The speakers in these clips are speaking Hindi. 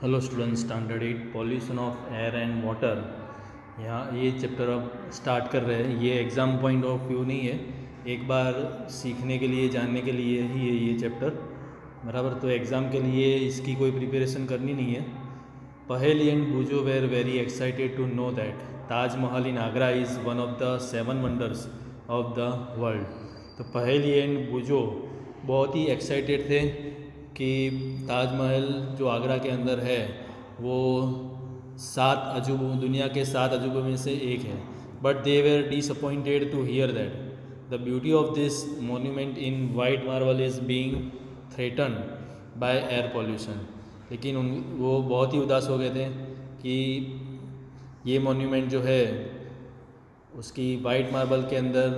Hello student, standard 8 pollution of air and water. यहाँ ये चैप्टर अब स्टार्ट कर रहे हैं। ये एग्ज़ाम पॉइंट ऑफ व्यू नहीं है, एक बार सीखने के लिए, जानने के लिए ही है ये चैप्टर बराबर। तो एग्ज़ाम के लिए इसकी कोई प्रिपरेशन करनी नहीं है। Paheli and Boojho were very excited to know that Taj Mahal in Agra is one of the 7 wonders of the world. तो पहेली एंड बुजो बहुत ही एक्साइटेड थे कि ताजमहल जो आगरा के अंदर है वो 7 अजूबों, दुनिया के 7 अजूबों में से एक है। But they were disappointed to hear that the beauty of this monument in white marble is being threaten by air pollution. लेकिन वो बहुत ही उदास हो गए थे कि ये मोन्यूमेंट जो है उसकी वाइट मार्बल के अंदर,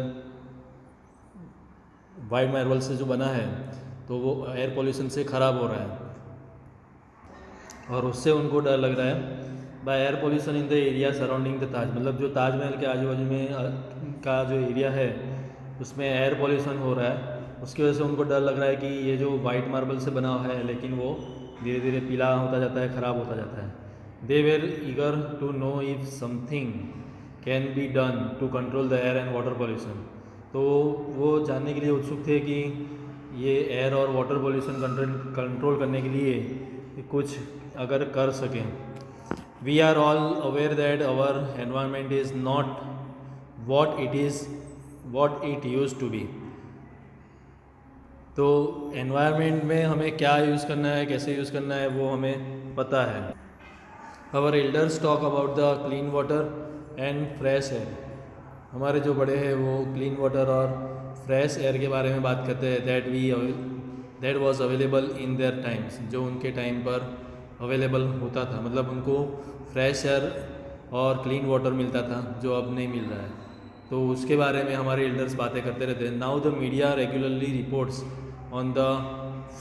वाइट मार्बल से जो बना है, तो वो एयर पोल्यूशन से ख़राब हो रहा है और उससे उनको डर लग रहा है। By air pollution in the area surrounding the Taj, मतलब जो ताजमहल के आजू बाजू में का जो एरिया है उसमें एयर पोल्यूशन हो रहा है। उसकी वजह से उनको डर लग रहा है कि ये जो वाइट मार्बल से बना हुआ है लेकिन वो धीरे धीरे पीला होता जाता है, ख़राब होता जाता है। They were eager to know if something can be done to control the air and water pollution. तो वो जानने के लिए उत्सुक थे कि ये एयर और वाटर पोल्यूशन कंट्रोल करने के लिए कुछ अगर कर सकें। We are all aware that our environment is not what it use to be. तो एनवायरनमेंट में हमें क्या यूज़ करना है, कैसे यूज़ करना है, वो हमें पता है। Our elders talk about the clean water and fresh air. हमारे जो बड़े हैं वो क्लीन वाटर और फ्रेश एयर के बारे में बात करते हैं। That was available in their times, जो उनके टाइम पर अवेलेबल होता था, मतलब उनको फ्रेश एयर और क्लीन वाटर मिलता था जो अब नहीं मिल रहा है। तो उसके बारे में हमारे एल्डर्स बातें करते रहते हैं। Now the media regularly reports on the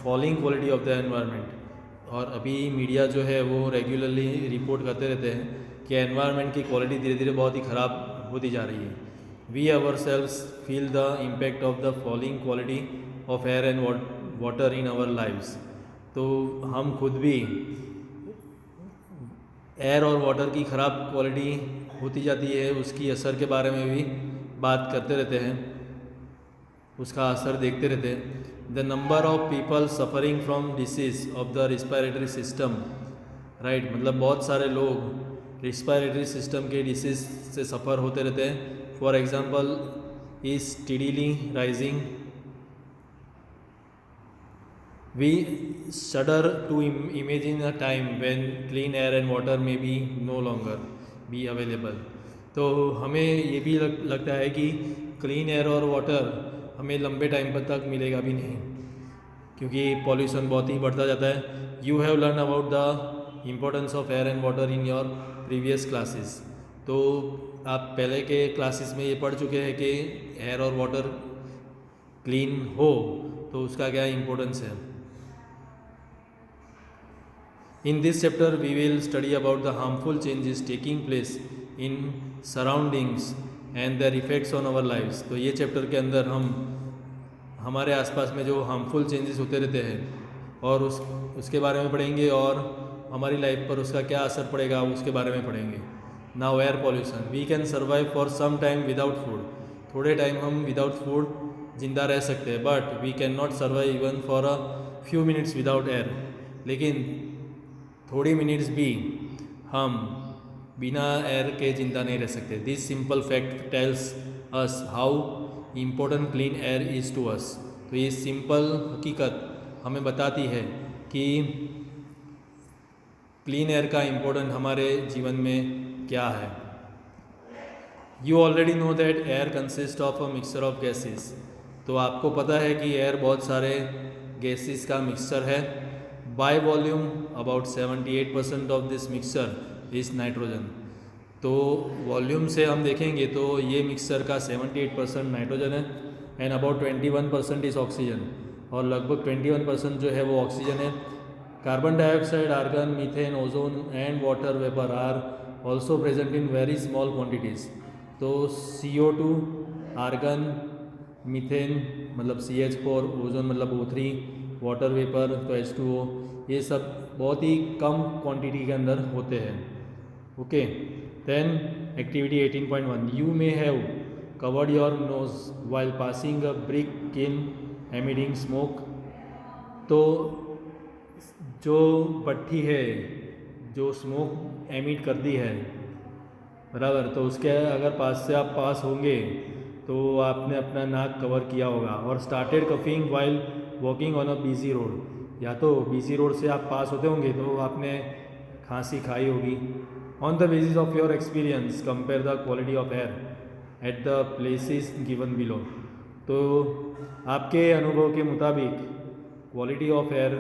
falling quality of the environment. और अभी मीडिया जो है वो रेगुलरली रिपोर्ट करते रहते हैं कि एनवायरनमेंट की क्वालिटी धीरे धीरे बहुत ही ख़राब होती जा रही है। We ourselves feel the impact of the falling quality of air and water in our lives. तो हम खुद भी एयर और वाटर की ख़राब क्वालिटी होती जाती है, उसकी असर के बारे में भी बात करते रहते हैं, उसका असर देखते रहते हैं। The number of people suffering from disease of the respiratory system, right, मतलब बहुत सारे लोग रिस्पायरेटरी सिस्टम के डिसीज़ से सफ़र होते रहते हैं। For example is steadily rising. We shudder to imagine a time when clean air and water may be no longer be available। तो हमें ये भी लगता है कि क्लीन एयर और वाटर हमें लंबे टाइम पर तक मिलेगा भी नहीं, क्योंकि पॉल्यूशन बहुत ही बढ़ता जाता है। You have learn about the importance of air and water in your previous classes. तो आप पहले के क्लासेस में ये पढ़ चुके हैं कि एयर और वाटर क्लीन हो तो उसका क्या इम्पोर्टेंस है। In this chapter, we will study about the harmful changes taking place in surroundings and their effects on our lives। तो ये चैप्टर के अंदर हम हमारे आसपास में जो हार्मफुल चेंजेस होते रहते हैं और उसके बारे में पढ़ेंगे और हमारी लाइफ पर उसका क्या असर पड़ेगा उसके बारे में पढ़ेंगे। Now air pollution, we can survive for some time without food. थोड़े टाइम हम विदाउट फूड जिंदा रह सकते हैं, but we can not survive even for a few minutes without air. लेकिन थोड़ी मिनट्स भी हम बिना एयर के जिंदा नहीं रह सकते। This simple fact tells us how important clean air is to us. तो ये सिंपल हकीकत हमें बताती है कि क्लीन एयर का इम्पोर्टेंट हमारे जीवन में क्या है। You already know that air consist of a mixture of gases. तो आपको पता है कि एयर बहुत सारे गैसेस का मिक्सचर है। By volume about 78% of this mixture is nitrogen. तो वॉल्यूम से हम देखेंगे तो ये मिक्सचर का 78% नाइट्रोजन है एंड अबाउट 21% इज़ ऑक्सीजन, और लगभग 21% जो है वो ऑक्सीजन है। Carbon dioxide, argon, methane, ozone and water vapour are also present in very small quantities. तो CO2, आर्गन, मीथेन मतलब CH4, ओजोन मतलब O3, वाटर वेपर तो H2O, ये सब बहुत ही कम क्वांटिटी के अंदर होते हैं। Okay, then activity 18.1, you may have covered your nose while passing a brick kiln emitting smoke. तो जो भट्ठी है जो स्मोक एमिट करती है, बराबर, तो उसके अगर पास से आप पास होंगे तो आपने अपना नाक कवर किया होगा। और started coughing while walking on a busy road, या तो बिजी रोड से आप पास होते होंगे तो आपने खांसी खाई होगी। On the basis of your experience compare the quality of air at the places given below. तो आपके अनुभव के मुताबिक क्वालिटी ऑफ एयर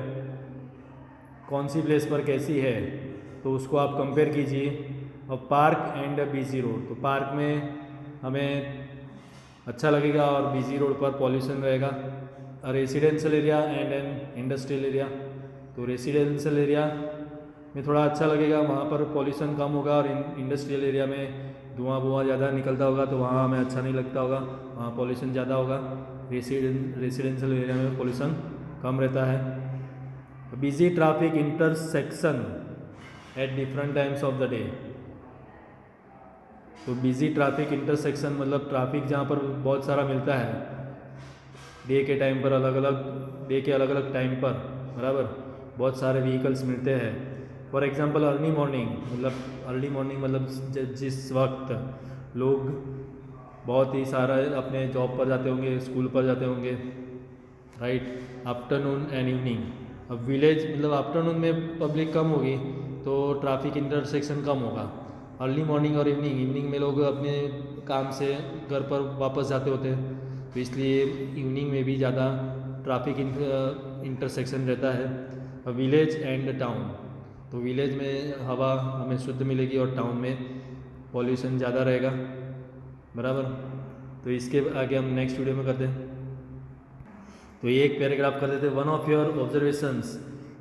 कौन सी प्लेस पर कैसी है, तो उसको आप कंपेयर कीजिए। और पार्क एंड बिजी रोड, तो पार्क में हमें अच्छा लगेगा और बिजी रोड पर पॉल्यूशन रहेगा। Residential area and an industrial area, तो रेसिडेंशियल एरिया में थोड़ा अच्छा लगेगा, वहाँ पर पॉल्यूशन कम होगा। और इंडस्ट्रियल एरिया में धुआं ज़्यादा निकलता होगा तो वहाँ हमें अच्छा नहीं लगता होगा, वहाँ पॉल्यूशन ज़्यादा होगा। रेसिडेंशियल एरिया में पॉल्यूशन कम रहता है। Busy traffic intersection at different times of the day, तो बिजी ट्रैफिक इंटरसेक्शन मतलब ट्रैफिक जहाँ पर बहुत सारा मिलता है डे के टाइम पर, डे के अलग अलग टाइम पर, बराबर, बहुत सारे व्हीकल्स मिलते हैं। फॉर एग्जांपल अर्ली मॉर्निंग मतलब जिस वक्त लोग बहुत ही सारा अपने जॉब पर जाते होंगे, स्कूल पर जाते होंगे, राइट, आफ्टरनून एंड इवनिंग। अब विलेज मतलब आफ्टरनून में पब्लिक कम होगी तो ट्रैफिक इंटरसेक्शन कम होगा। अर्ली मॉर्निंग और इवनिंग में लोग अपने काम से घर पर वापस जाते होते हैं, तो इसलिए इवनिंग में भी ज़्यादा ट्रैफिक इंटरसेक्शन रहता है। विलेज एंड टाउन, तो विलेज में हवा हमें शुद्ध मिलेगी और टाउन में पॉल्यूशन ज़्यादा रहेगा, बराबर। तो इसके आगे हम नेक्स्ट वीडियो में करते हैं। तो ये एक पैराग्राफ कर देते हैं। One of your observations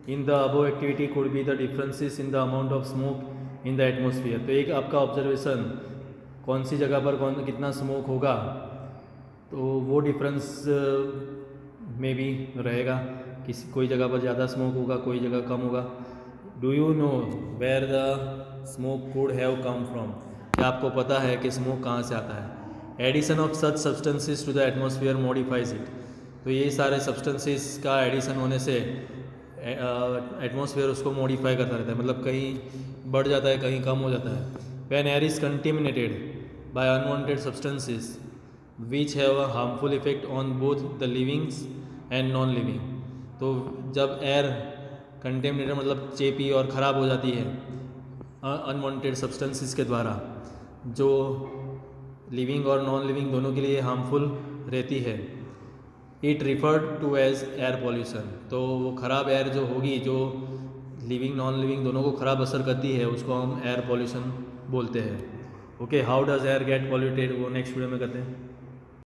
in the above activity could be the differences in the amount of smoke in the atmosphere. तो एक आपका ऑब्जर्वेशन कौन सी जगह पर कितना स्मोक होगा, तो वो डिफरेंस में भी रहेगा, कोई जगह पर ज़्यादा स्मोक होगा, कोई जगह कम होगा। Do you know where the smoke could have come from, क्या आपको पता है कि स्मोक कहाँ से आता है। Addition of such substances to the atmosphere modifies it, तो ये सारे सब्सटेंसेस का एडिशन होने से एटमॉस्फेयर उसको मॉडिफाई करता रहता है, मतलब कहीं बढ़ जाता है कहीं कम हो जाता है। When air is contaminated by unwanted substances which have a harmful effect on both the livings and non living, तो जब एयर कंटेमिनेटेड मतलब चेपी और ख़राब हो जाती है अनवांटेड सब्सटेंसेस के द्वारा, जो लिविंग और नॉन लिविंग दोनों के लिए हार्मफुल रहती है, it referred to as air pollution, तो वो ख़राब एयर जो होगी, जो लिविंग नॉन लिविंग दोनों को ख़राब असर करती है, उसको हम एयर पॉल्यूशन बोलते हैं। Okay, how does air get polluted, वो नेक्स्ट वीडियो में करते हैं।